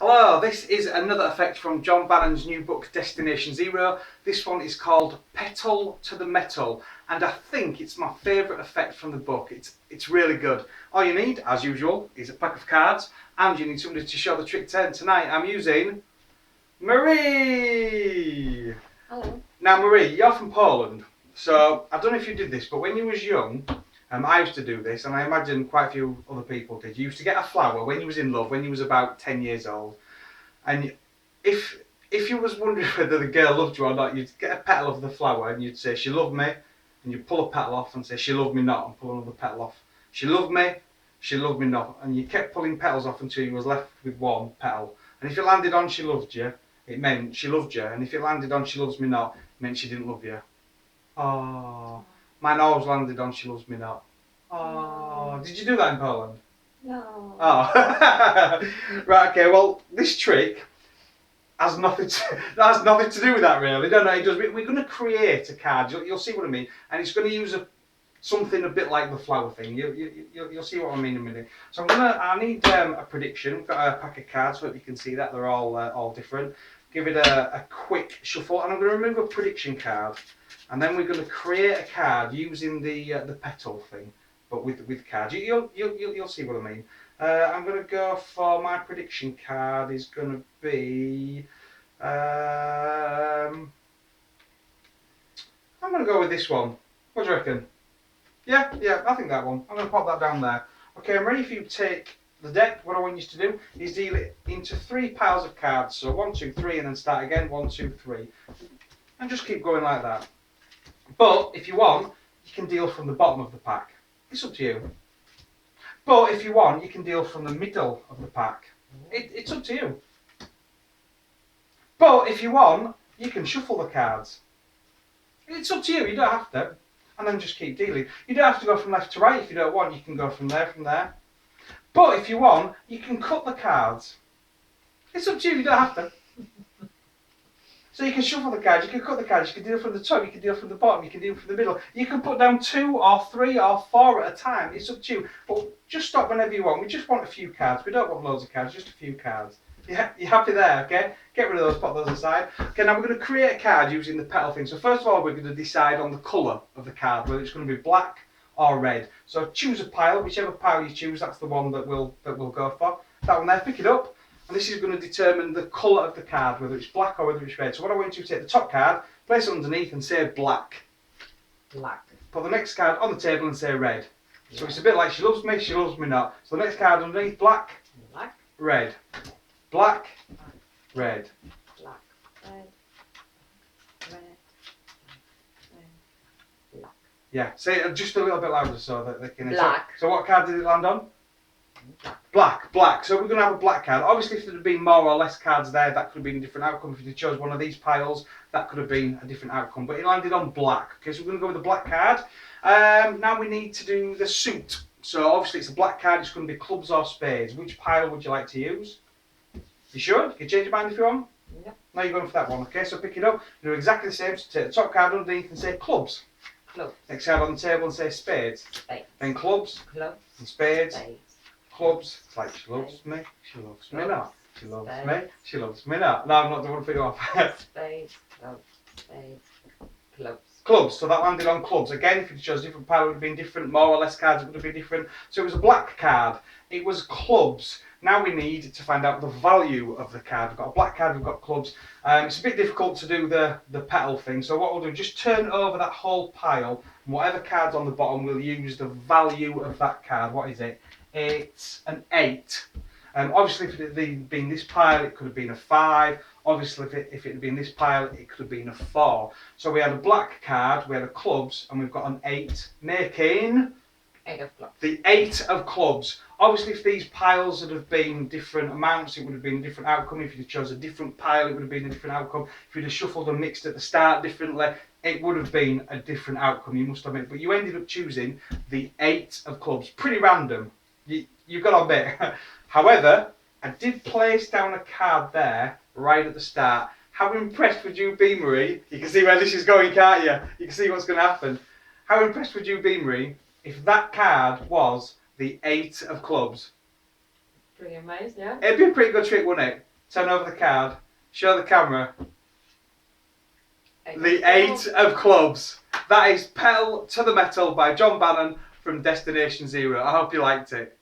Hello, this is another effect from John Bannon's new book Destination Zero. This one is called Petal to the Metal, and I think it's my favourite effect from the book. It's really good. All you need, as usual, is a pack of cards, and you need somebody to show the trick to. Tonight I'm using Marie! Hello. Now Marie, you're from Poland, so I don't know if you did this, but when you was young, I used to do this, and I imagine quite a few other people did. You used to get a flower when you was in love, when you was about 10 years old, and if you was wondering whether the girl loved you or not, you'd get a petal of the flower and you'd say she loved me, and you'd pull a petal off and say she loved me not, and pull another petal off. She loved me not, and you kept pulling petals off until you was left with one petal. And if it landed on she loved you, it meant she loved you, and if it landed on she loves me not, it meant she didn't love you. Oh, mine always landed on she loves me not. Oh, did you do that in Poland? No. Oh, right. Okay. Well, this trick has nothing to do with that, really. No, it does. We're going to create a card. You'll see what I mean, and it's going to use something a bit like the flower thing. You'll see what I mean in a minute. So I need a prediction. We've got a pack of cards, so that you can see that they're all different. Give it a quick shuffle, and I'm going to remove a prediction card, and then we're going to create a card using the petal thing, but with cards. You'll see what I mean. I'm going to go for my prediction card is going to be. I'm going to go with this one. What do you reckon? Yeah, I think that one. I'm going to pop that down there. Okay, I'm ready for you to take the deck. What I want you to do is deal it into 3 piles of cards. So 1, 2, 3, and then start again. 1, 2, 3, and just keep going like that. But if you want, you can deal from the bottom of the pack. It's up to you. But if you want, you can deal from the middle of the pack. It's up to you. But if you want, you can shuffle the cards. It's up to you. You don't have to. And then just keep dealing. You don't have to go from left to right if you don't want. You can go from there. But if you want, you can cut the cards. It's up to you. You don't have to. So you can shuffle the cards, you can cut the cards, you can deal from the top, you can deal from the bottom, you can deal from the middle. You can put down 2 or 3 or 4 at a time. It's up to you. But just stop whenever you want. We just want a few cards. We don't want loads of cards, just a few cards. Yeah, you happy there, okay? Get rid of those, put those aside. Okay, now we're going to create a card using the petal thing. So first of all, we're going to decide on the colour of the card, whether it's going to be black or red. So choose a pile, whichever pile you choose, that's the one that we'll go for. That one there, pick it up. And this is going to determine the colour of the card, whether it's black or whether it's red. So what I want you to take the top card, place it underneath and say black. Black. Put the next card on the table and say red. Yeah. So it's a bit like she loves me not. So the next card underneath, black. Black. Red. Black. Red. Black. Red. Red. Black. Yeah, say it just a little bit louder so that they can hear. Black. So what card did it land on? Black. Black. So we're going to have a black card. Obviously, if there had been more or less cards there, that could have been a different outcome. If you chose one of these piles, that could have been a different outcome. But it landed on black. Okay, so we're going to go with the black card. Now we need to do the suit. So obviously, it's a black card. It's going to be clubs or spades. Which pile would you like to use? You sure? You can change your mind if you want. Yep. Now you're going for that one. Okay, so pick it up. Do exactly the same. So take the top card underneath and say clubs. Clubs. Next card on the table and say spades. Spades. Then clubs. Clubs. And spades. Spades. Clubs. It's like she loves me not. She loves me not. No, I'm not the one for you off. Spades. Clubs. Spades. Clubs. Clubs. So that landed on clubs. Again, if you chose a different pile, it would have been different. More or less cards, it would have been different. So it was a black card. It was clubs. Now we need to find out the value of the card. We've got a black card, we've got clubs. It's a bit difficult to do the petal thing. So what we'll do, just turn over that whole pile. And whatever card's on the bottom, we'll use the value of that card. What is it? It's an 8. Obviously, if it had been this pile, it could have been a 5. Obviously, if it had been this pile, it could have been a 4. So we had a black card, we had a clubs, and we've got an 8, making 8 of clubs. the 8 of clubs. Obviously, if these piles had have been different amounts, it would have been a different outcome. If you'd chose a different pile, it would have been a different outcome. If you'd have shuffled and mixed at the start differently, it would have been a different outcome, you must admit. But you ended up choosing the 8 of clubs. Pretty random. You've got to admit. However, I did place down a card there right at the start. How impressed would you be, Marie? You can see where this is going, can't you? You can see what's going to happen. How impressed would you be, Marie, if that card was the 8 of clubs? Pretty amazed, yeah. It'd be a pretty good trick, wouldn't it? Turn over the card. Show the camera. Eight The of Eight clubs. of Clubs. That is Petal to the Metal by John Bannon from Destination Zero. I hope you liked it.